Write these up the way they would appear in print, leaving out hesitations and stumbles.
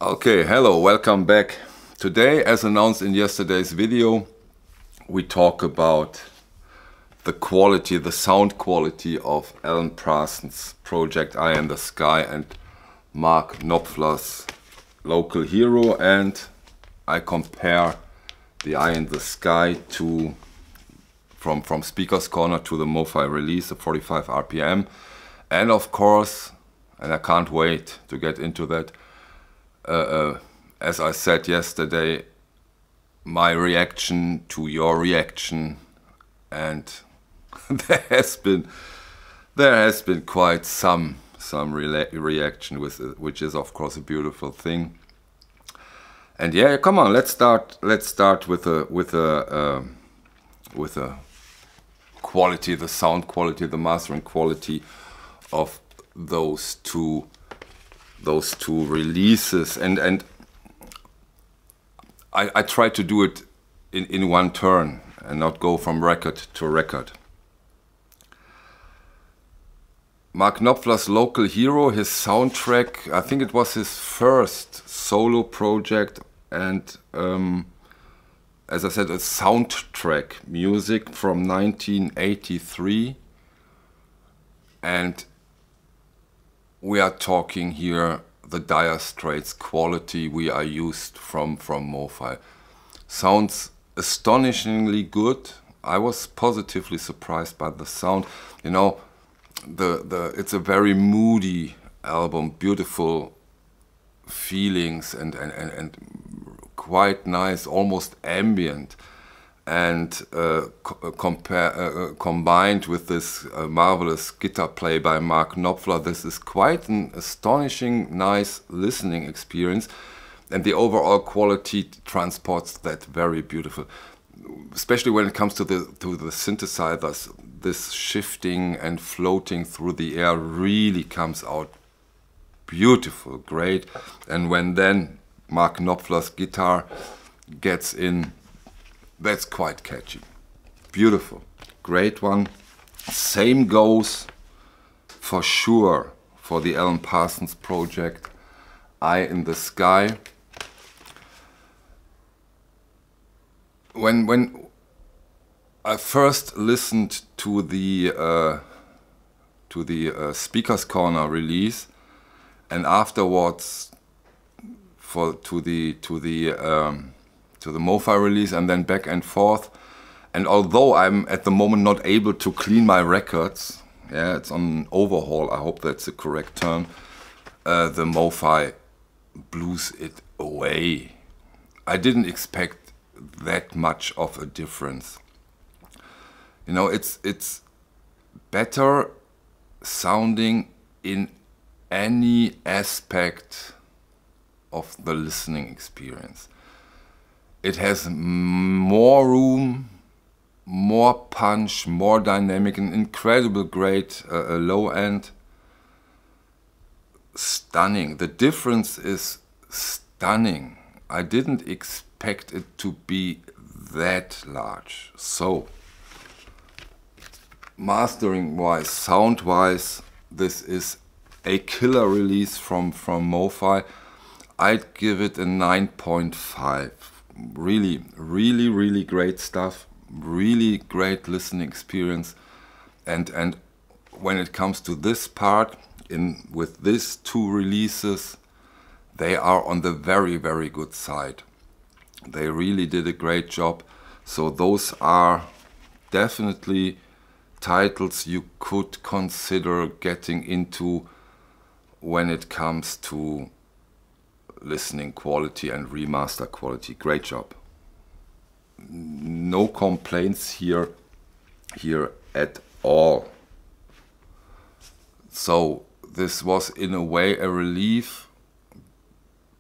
Okay, hello, welcome back. Today, as announced in yesterday's video, we talk about the quality, the sound quality of Alan Parsons' project Eye in the Sky and Mark Knopfler's Local Hero, and I compare the Eye in the Sky to from Speaker's Corner to the MOFI release, the 45 RPM, and of course, and I can't wait to get into that, as I said yesterday, my reaction to your reaction, and there has been quite some reaction with it, which is of course a beautiful thing. And yeah, come on, let's start with a quality, the sound quality, the mastering quality of those two releases, and I try to do it in one turn and not go from record to record. Mark Knopfler's Local Hero, his soundtrack, I think it was his first solo project, and as I said, a soundtrack music from 1983, and we are talking here the dire straits quality we are used from MOFI. Sounds astonishingly good. I was positively surprised by the sound. You know, it's a very moody album, beautiful feelings and quite nice, almost ambient. And combined with this marvelous guitar play by Mark Knopfler, this is quite an astonishing, nice listening experience, and the overall quality transports that very beautiful. Especially when it comes to the synthesizers, this shifting and floating through the air really comes out beautiful, great. And when then Mark Knopfler's guitar gets in, that's quite catchy. Beautiful. Great one. Same goes for sure for the Alan Parsons project, Eye in the Sky. When I first listened to the Speaker's Corner release, and afterwards to the MOFI release, and then back and forth. And although I'm at the moment not able to clean my records, yeah, it's on an overhaul, I hope that's the correct term, the MOFI blows it away. I didn't expect that much of a difference. You know, it's better sounding in any aspect of the listening experience. It has more room, more punch, more dynamic, an incredible great low end. Stunning. The difference is stunning. I didn't expect it to be that large. So, mastering wise, sound wise, this is a killer release from MOFI. I'd give it a 9.5. Really, really, really great stuff. Really great listening experience. And when it comes to this part, with these two releases, they are on the very, very good side. They really did a great job. So those are definitely titles you could consider getting into when it comes to listening quality and remaster quality. Great job. No complaints here at all. So this was in a way a relief,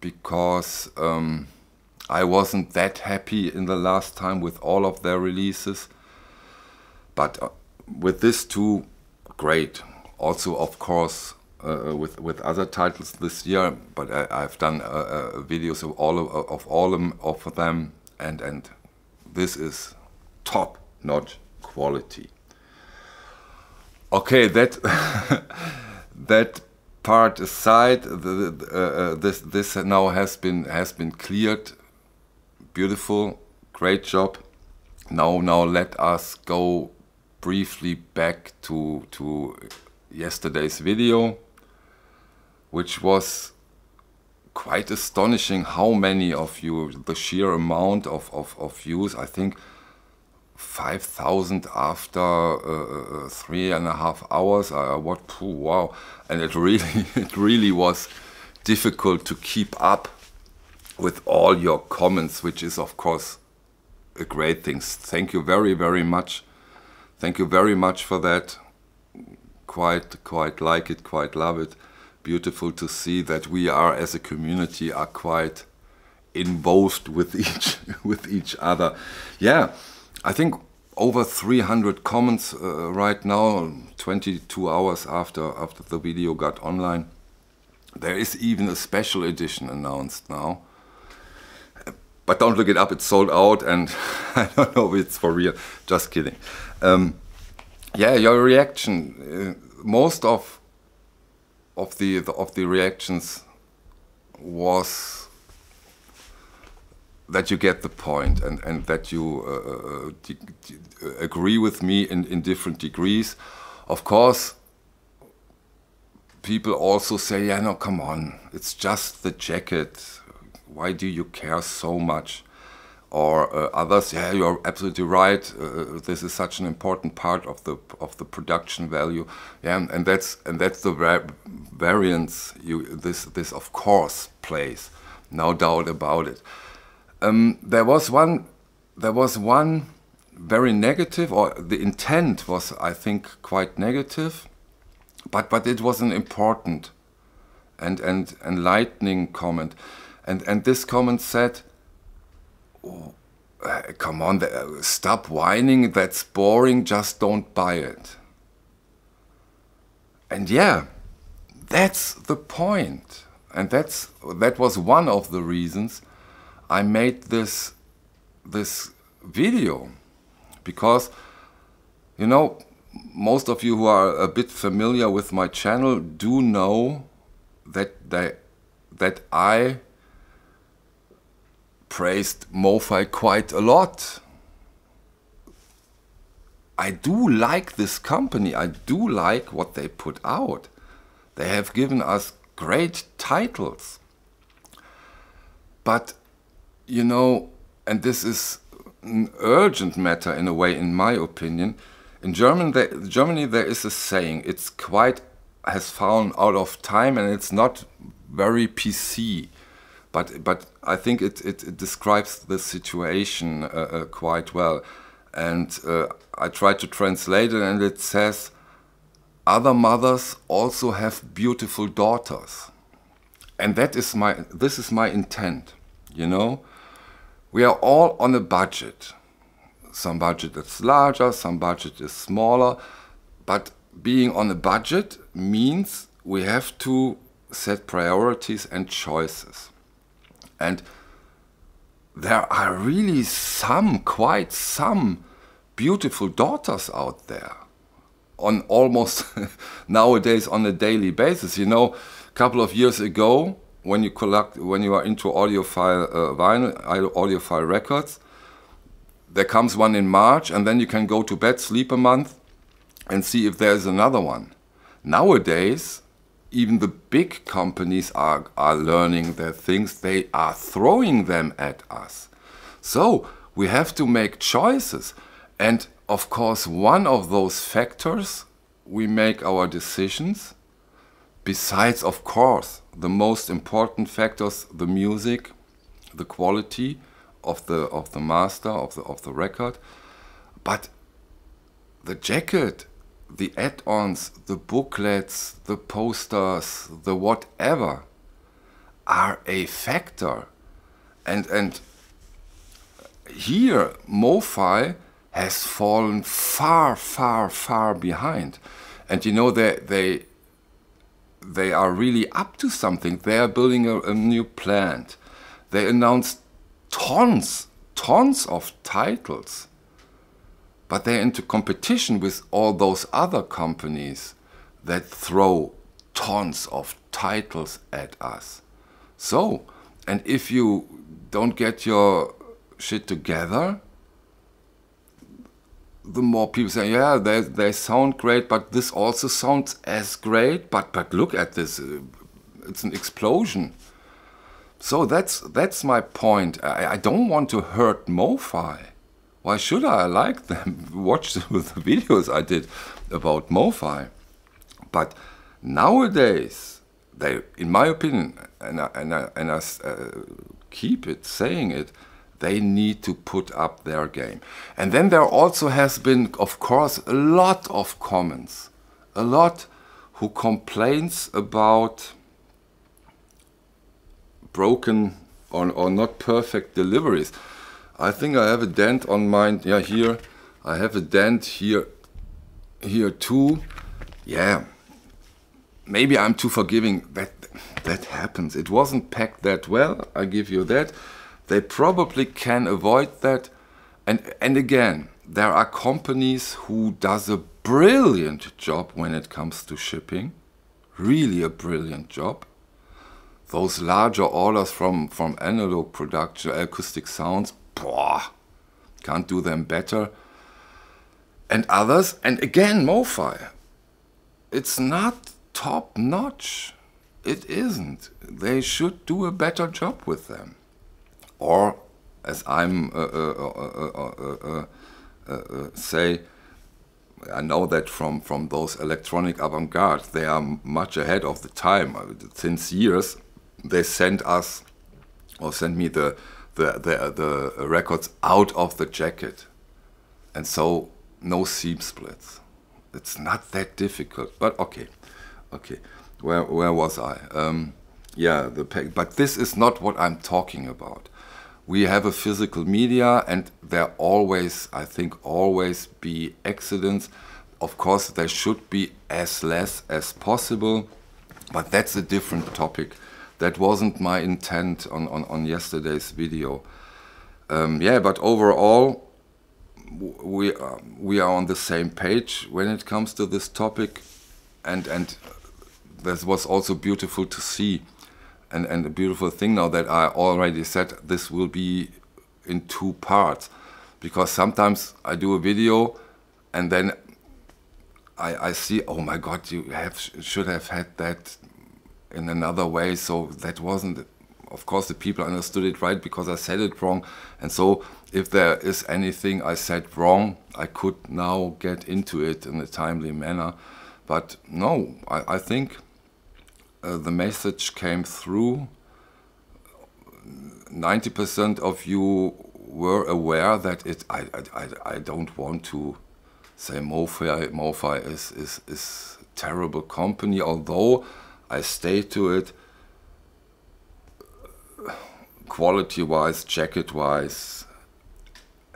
because I wasn't that happy in the last time with all of their releases, but with this two, great. Also, of course, with other titles this year, but I've done videos of all of them, and this is top-notch quality. Okay, that part aside. This now has been cleared. Beautiful, great job. Now let us go briefly back to yesterday's video, which was quite astonishing how many of you, the sheer amount of views. I think 5,000 after 3.5 hours. Wow! And it really was difficult to keep up with all your comments, which is of course a great thing. Thank you very much. Thank you very much for that. Quite like it, quite love it. Beautiful to see that we are, as a community, are quite involved with each other. Yeah, I think over 300 comments right now, 22 hours after the video got online. There is even a special edition announced now. But don't look it up, it's sold out, and I don't know if it's for real. Just kidding. Yeah, your reaction. Most of the reactions was that you get the point, and that you agree with me in different degrees. Of course, people also say, yeah, no, come on, it's just the jacket. Why do you care so much? Or others, yeah, you're absolutely right. This is such an important part of the production value. Yeah, and that's the variance. This of course plays, no doubt about it. There was one very negative, or the intent was, I think, quite negative, but it was an important and enlightening comment. And this comment said, oh, come on, stop whining, that's boring, just don't buy it. And yeah, that's the point. And that was one of the reasons I made this video. Because, you know, most of you who are a bit familiar with my channel do know that I praised MOFI quite a lot. I do like this company. I do like what they put out. They have given us great titles. But, you know, and this is an urgent matter in a way, in my opinion. In Germany there is a saying, it's quite, has fallen out of time, and it's not very PC. But I think it describes the situation quite well. And I tried to translate it, and it says, other mothers also have beautiful daughters. And this is my intent, you know. We are all on a budget. Some budget is larger, some budget is smaller. But being on a budget means we have to set priorities and choices. And there are really quite some beautiful daughters out there, on almost nowadays on a daily basis. You know, a couple of years ago, when you are into audiophile vinyl, audiophile records, there comes one in March, and then you can go to bed, sleep a month, and see if there's another one. Nowadays, even the big companies are learning their things. They are throwing them at us. So we have to make choices. And of course, one of those factors, we make our decisions. Besides, of course, the most important factors, the music, the quality of the master, of the record. But the jacket, the add-ons, the booklets, the posters, the whatever, are a factor. And here MOFI has fallen far behind. And you know, they are really up to something. They are building a new plant. They announced tons of titles. But they're into competition with all those other companies that throw tons of titles at us. So, and if you don't get your shit together, the more people say, yeah, they sound great, but this also sounds as great, but look at this, it's an explosion. So that's my point. I don't want to hurt MOFI. Why should I? I like them. Watch the videos I did about MOFI. But nowadays, they, in my opinion, and I keep it saying it, they need to put up their game. And then there also has been, of course, a lot of comments, a lot who complains about broken or not perfect deliveries. I think I have a dent on mine. Yeah, here I have a dent here too. Yeah, maybe I'm too forgiving. That happens. It wasn't packed that well, I give you that. They probably can avoid that. And again, there are companies who does a brilliant job when it comes to shipping. Really a brilliant job. Those larger orders from analog production, acoustic sounds, can't do them better. And others, and again, MOFI, it's not top notch. It isn't. They should do a better job with them. Or, as I'm say, I know that from those electronic avant-garde, they are much ahead of the time. Since years, they send us, or send me the records out of the jacket. And so, no seam splits. It's not that difficult, but okay. Where was I? Yeah, but this is not what I'm talking about. We have a physical media, and there always, I think, always be accidents. Of course, there should be as less as possible, but that's a different topic. That wasn't my intent on yesterday's video. Yeah, but overall, we are on the same page when it comes to this topic, and this was also beautiful to see. And the beautiful thing now that I already said this will be in 2 parts, because sometimes I do a video and then I see, oh my God, you should have had that in another way. So that wasn't, of course, the people understood it right because I said it wrong. And so if there is anything I said wrong, I could now get into it in a timely manner. But no, I think the message came through. 90% of you were aware that I don't want to say MOFI is a terrible company, although I stay to it. Quality-wise, jacket-wise,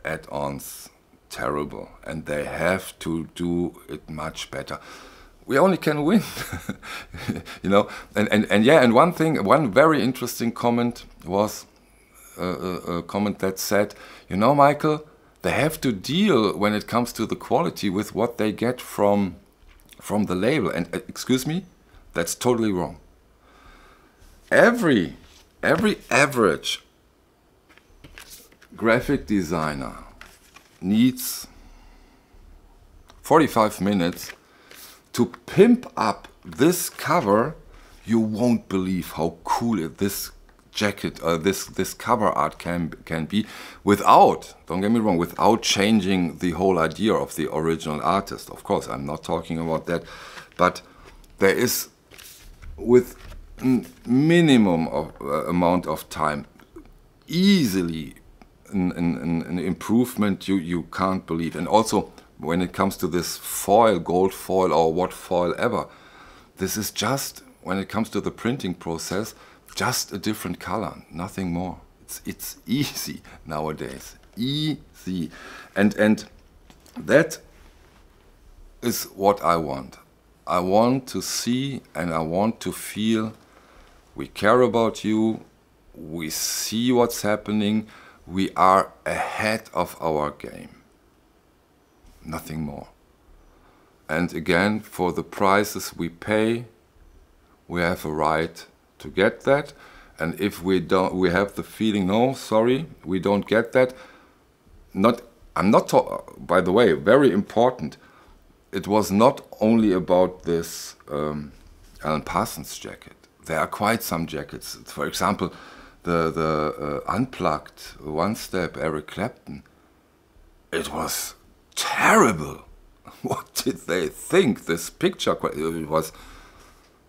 add-ons, terrible, and they have to do it much better. We only can win, you know. And yeah, and one very interesting comment was a comment that said, you know, Michael, they have to deal when it comes to the quality with what they get from the label. And excuse me, that's totally wrong. Every average graphic designer needs 45 minutes to pimp up this cover. You won't believe how cool this jacket, this cover art can be, without, don't get me wrong, without changing the whole idea of the original artist. Of course, I'm not talking about that, but there is, with minimum of amount of time, easily an improvement you can't believe. And also, when it comes to this foil, gold foil or what foil ever, this is just, when it comes to the printing process, just a different color, nothing more. It's easy nowadays, easy. And that is what I want. I want to see and I want to feel we care about you, we see what's happening, we are ahead of our game. Nothing more. And again, for the prices we pay, we have a right to get that. And if we don't, we have the feeling, no, sorry, we don't get that. I'm not, by the way, very important. It was not only about this Alan Parsons jacket. There are quite some jackets. For example, the Unplugged One Step Eric Clapton. It was terrible. What did they think? This picture, it was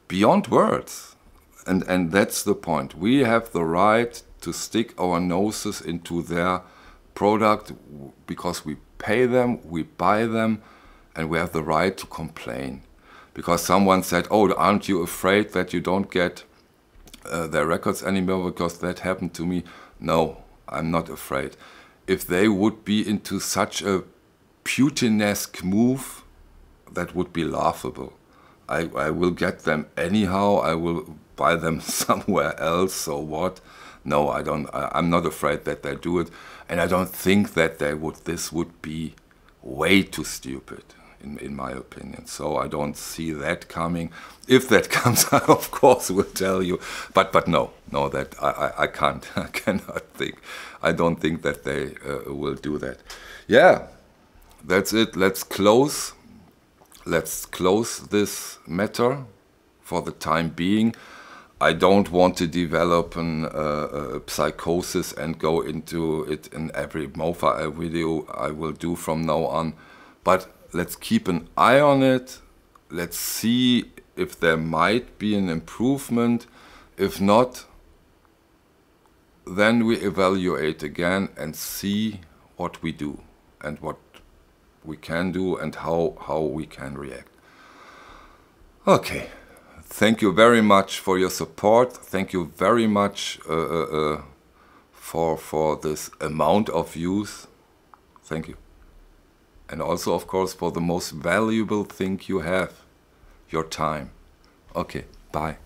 beyond words. And that's the point. We have the right to stick our noses into their product because we pay them, we buy them, and we have the right to complain. Because someone said, oh, aren't you afraid that you don't get their records anymore because that happened to me? No, I'm not afraid. If they would be into such a Putinesque move, that would be laughable. I will get them anyhow, I will buy them somewhere else, so what? No, I'm not afraid that they do it, and I don't think that this would be way too stupid, in my opinion. So I don't see that coming. If that comes, I of course will tell you, but no, that I can't, I cannot think. I don't think that they will do that. Yeah, that's it. Let's close this matter for the time being. I don't want to develop a psychosis and go into it in every MOFI video I will do from now on. But let's keep an eye on it. Let's see if there might be an improvement. If not, then we evaluate again and see what we do and what we can do and how we can react. Okay, thank you very much for your support. Thank you very much for this amount of views. Thank you. And also, of course, for the most valuable thing you have, your time. Okay, bye.